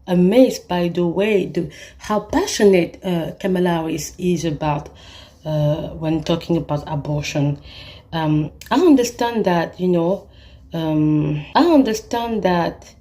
amazed by the way how passionate Kamala Harris is about when talking about abortion. I understand that I understand that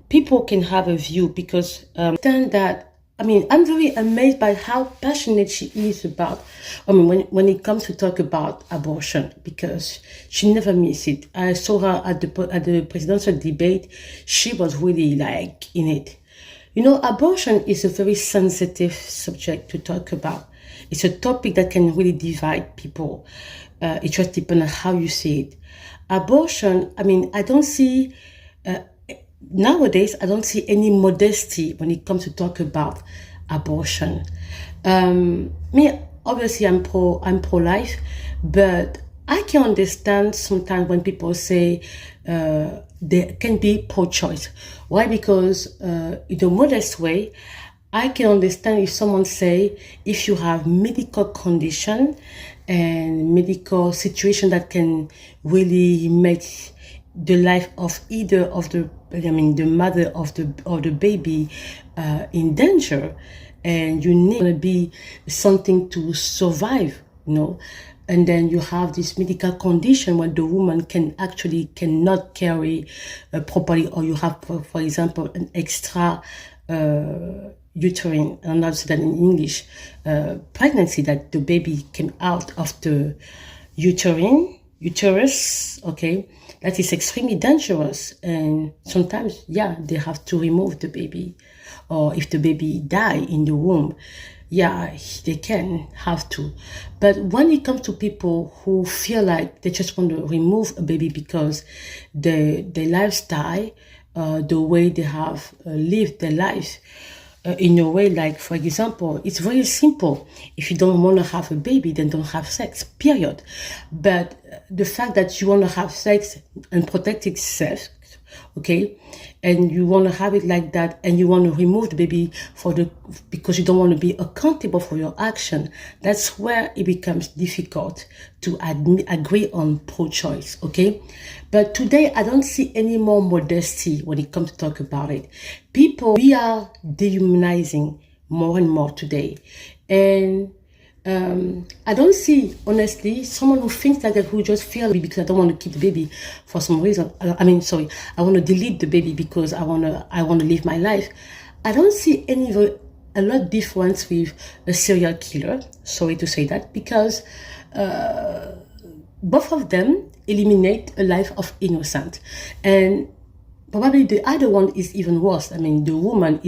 people can have a view because understand that. I mean, I'm very amazed by how passionate she is about, when it comes to talk about abortion, because she never miss it. I saw her at the presidential debate. She was really like in it. Abortion is a very sensitive subject to talk about. It's a topic that can really divide people. It just depends on how you see it. Abortion, I mean, nowadays, I don't see any modesty when it comes to talk about abortion. Me, obviously, I'm pro-life, but I can understand sometimes when people say they can be pro-choice. Why? Because in a modest way, I can understand if someone say if you have medical condition and medical situation that can really make the life of either of the mother of the baby in danger, and you need to be something to survive, and then you have this medical condition where the woman cannot carry properly, or you have, for example, an extra uterine, and I'll say that in English, pregnancy, that the baby came out of the uterus, okay, that is extremely dangerous, and sometimes, they have to remove the baby, or if the baby die in the womb, they can have to. But when it comes to people who feel like they just want to remove a baby because their lifestyle, the way they have lived their life, in a way, like, for example, it's very simple. If you don't want to have a baby, then don't have sex, period. But the fact that you want to have sex, and protected sex, okay, and you want to have it like that, and you want to remove the baby because you don't want to be accountable for your action, that's where it becomes difficult to agree on pro-choice, okay? But today, I don't see any more modesty when it comes to talk about it. We are dehumanizing more and more today. And I don't see, honestly, someone who thinks like that, who just feel because I don't want to keep the baby for some reason. I want to delete the baby because I want to live my life. I don't see a lot difference with a serial killer. Sorry to say that, because both of them eliminate a life of innocent, and probably the other one is even worse. I mean, the woman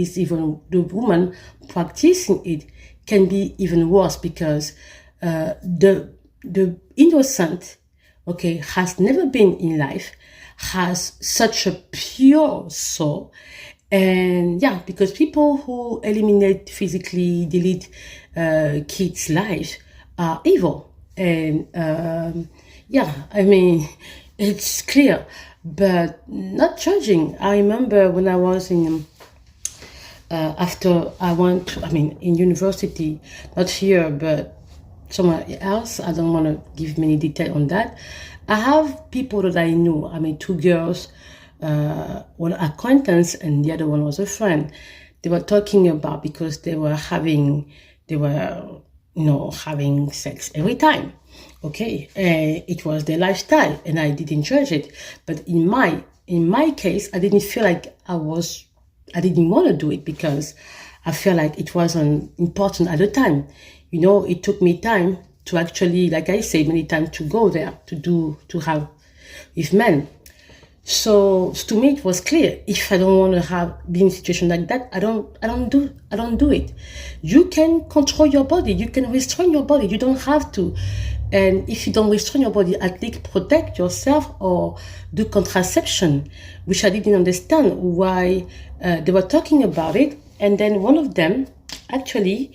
practicing it can be even worse, because the innocent, okay, has never been in life, has such a pure soul, and because people who physically delete kids' life are evil, and I mean, it's clear, but not judging. I remember when I was in after I went, in university, not here, but somewhere else. I don't want to give many detail on that. I have people that I knew. Two girls, one acquaintance, and the other one was a friend. They were talking about, because they were having sex every time. Okay, it was their lifestyle, and I didn't judge it. But in my case, I didn't feel like I didn't want to do it, because I felt like it wasn't important at the time. It took me time to actually, like I say many times, to go there, to have with men. So to me, it was clear. If I don't want to be in a situation like that, I don't do it. You can control your body. You can restrain your body. You don't have to. And if you don't restrain your body, at least protect yourself or do contraception, which I didn't understand why they were talking about it. And then one of them actually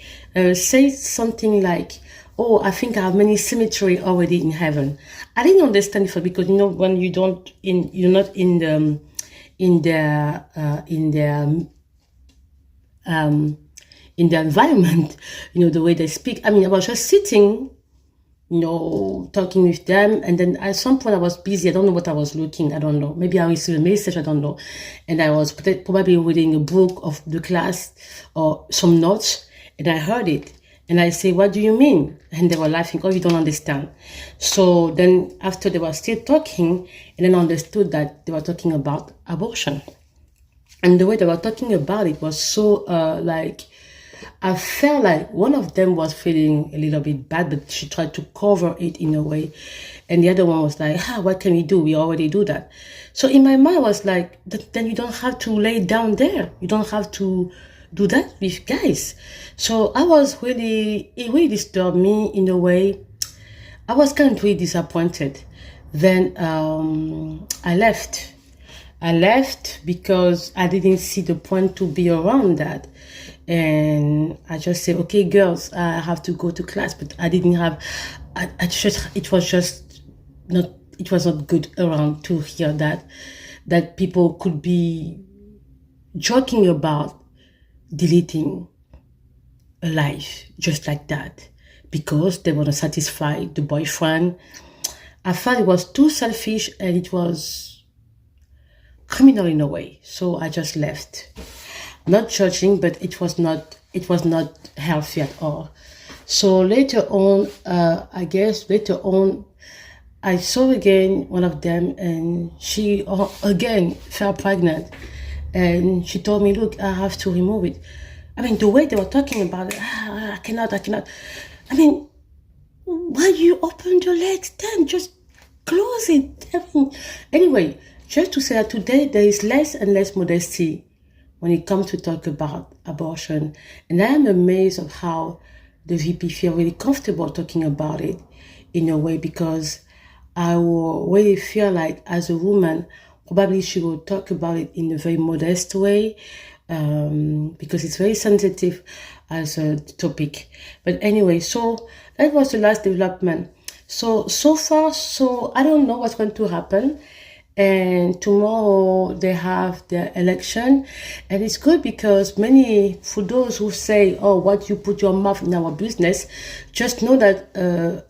says something like, "Oh, I think I have many cemetery already in heaven." I didn't understand it, because when you're not in the environment, the way they speak. I was just sitting talking with them. And then at some point I was busy. I don't know what I was looking. I don't know. Maybe I received a message. I don't know. And I was probably reading a book of the class or some notes, and I heard it. And I say, what do you mean? And they were laughing. Oh, you don't understand. So then after they were still talking, and then I understood that they were talking about abortion. And the way they were talking about it was so I felt like one of them was feeling a little bit bad, but she tried to cover it in a way. And the other one was like, what can we do? We already do that. So in my mind, I was like, then you don't have to lay down there. You don't have to do that with guys. So it really disturbed me in a way. I was kind of really disappointed. Then I left. I left because I didn't see the point to be around that. And I just said, okay, girls, I have to go to class. But I didn't have, it was not good around to hear that people could be joking about deleting a life just like that because they want to satisfy the boyfriend. I felt it was too selfish and it was criminal in a way. So I just left. Not judging, but it was not healthy at all. So later on, I saw again one of them, and she again fell pregnant, and she told me, look, I have to remove it. I mean, the way they were talking about it, I cannot. I mean, why do you open your legs then? Just close it. I mean, anyway, just to say that today there is less and less modesty when it comes to talk about abortion. And I am amazed of how the VP feel really comfortable talking about it in a way, because I will really feel like as a woman, probably she will talk about it in a very modest way, because it's very sensitive as a topic. But anyway, so that was the last development. So far, I don't know what's going to happen. And tomorrow they have their election, and it's good because for those who say, oh, what you put your mouth in our business, just know that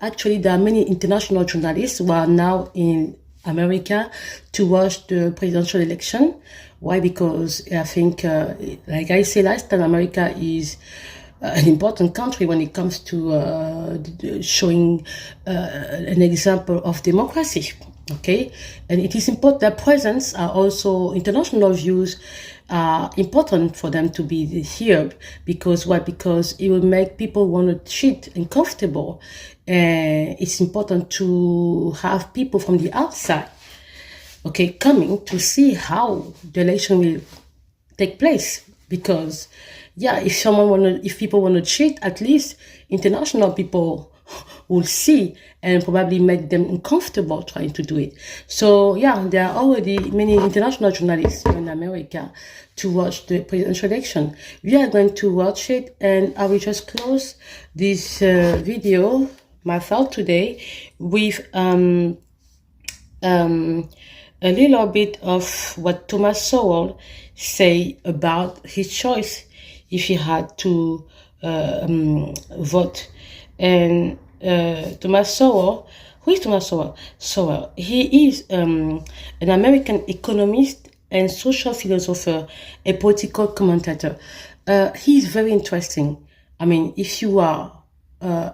actually there are many international journalists who are now in America to watch the presidential election. Why? Because I think, like I said last time, America is an important country when it comes to showing an example of democracy. Okay, and it is important that presence are also international views are important for them to be here. Because why? Because it will make people want to cheat and comfortable, and it's important to have people from the outside, okay, coming to see how the election will take place. Because if people want to cheat, at least international people will see and probably make them uncomfortable trying to do it. So there are already many international journalists in America to watch the presidential election. We are going to watch it, and I will just close this video, my file today, with a little bit of what Thomas Sowell say about his choice if he had to vote. And Thomas Sowell, who is Thomas Sowell? Sowell, he is an American economist and social philosopher, a political commentator. He is very interesting. I mean, if you are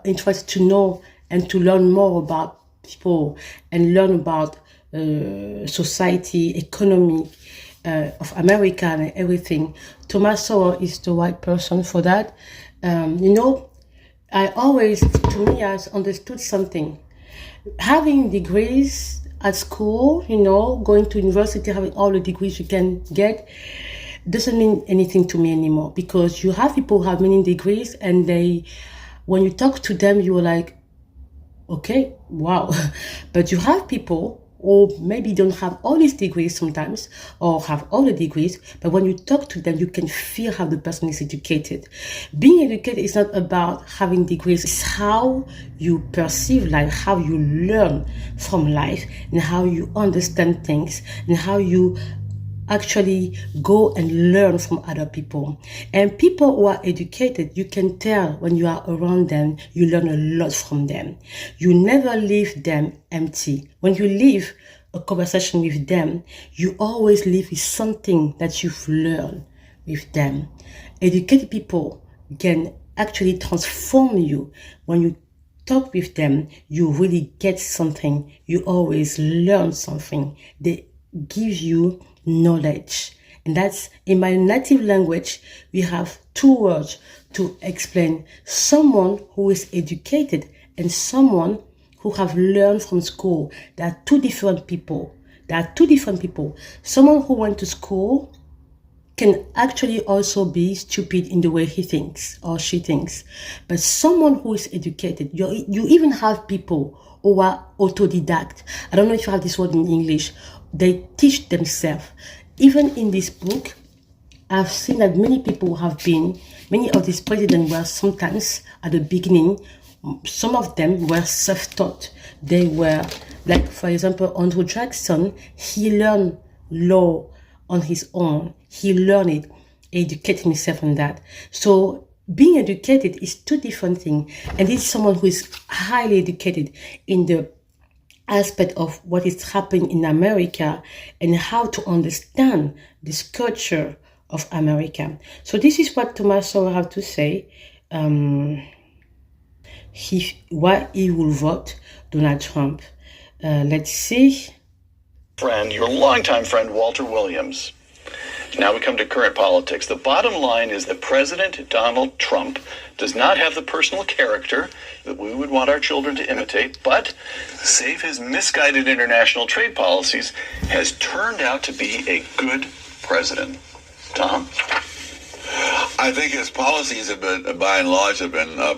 interested to know and to learn more about people and learn about society, economy of America and everything, Thomas Sowell is the right person for that. I understood something. Having degrees at school, going to university, having all the degrees you can get, doesn't mean anything to me anymore. Because you have people who have many degrees, and when you talk to them, you're like, okay, wow. But you have people or maybe don't have all these degrees sometimes, or have all the degrees, but when you talk to them, you can feel how the person is educated. Being educated is not about having degrees, it's how you perceive life, how you learn from life, and how you understand things, and how you actually go and learn from other people. And people who are educated, you can tell when you are around them, you learn a lot from them. You never leave them empty. When you leave a conversation with them, you always leave with something that you've learned with them. Educated people can actually transform you. When you talk with them, you really get something. You always learn something. They give you knowledge. And that's, in my native language, we have two words to explain someone who is educated and someone who have learned from school. There are two different people. Someone who went to school can actually also be stupid in the way he thinks or she thinks. But someone who is educated, you even have people who are autodidact. I don't know if you have this word in English. They teach themselves. Even in this book, I've seen that many of these presidents were sometimes at the beginning, some of them were self-taught. They were, like, for example, Andrew Jackson, he learned law on his own. He learned it, educated himself on that. So being educated is two different things. And this is someone who is highly educated in the aspect of what is happening in America and how to understand this culture of America. So this is what Tommaso have to say. Why he will vote Donald Trump. Let's see. Your longtime friend, Walter Williams. Now we come to current politics. The bottom line is that President Donald Trump does not have the personal character that we would want our children to imitate, but, save his misguided international trade policies, has turned out to be a good president. Tom? I think his policies have been, by and large,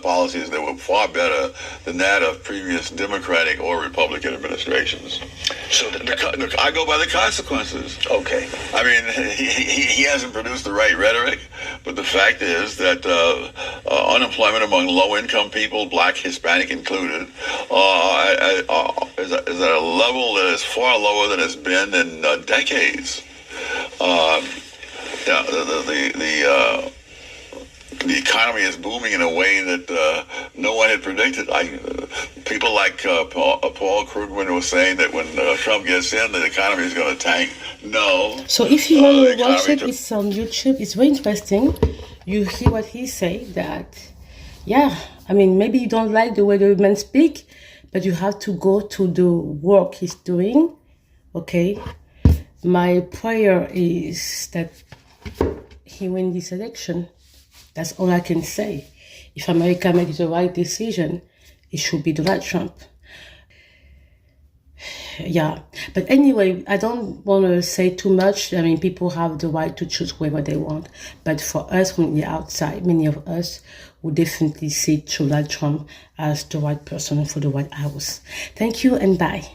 policies that were far better than that of previous Democratic or Republican administrations. So I go by the consequences. Okay. I mean, he hasn't produced the right rhetoric, but the fact is that unemployment among low-income people, Black, Hispanic included, is at a level that is far lower than it's been in decades. The economy is booming in a way that no one had predicted. People like Paul Krugman was saying that when Trump gets in, the economy is going to tank. No. So if you want to watch it, it's on YouTube. It's very interesting. You hear what he say that, yeah, I mean, maybe you don't like the way the man speak, but you have to go to the work he's doing, okay? My prayer is that he win this election. That's all I can say. If America makes the right decision, it should be Donald Trump. Yeah, but anyway, I don't want to say too much. I mean, people have the right to choose whoever they want. But for us from the outside, many of us would definitely see Donald Trump as the right person for the White House. Thank you and bye.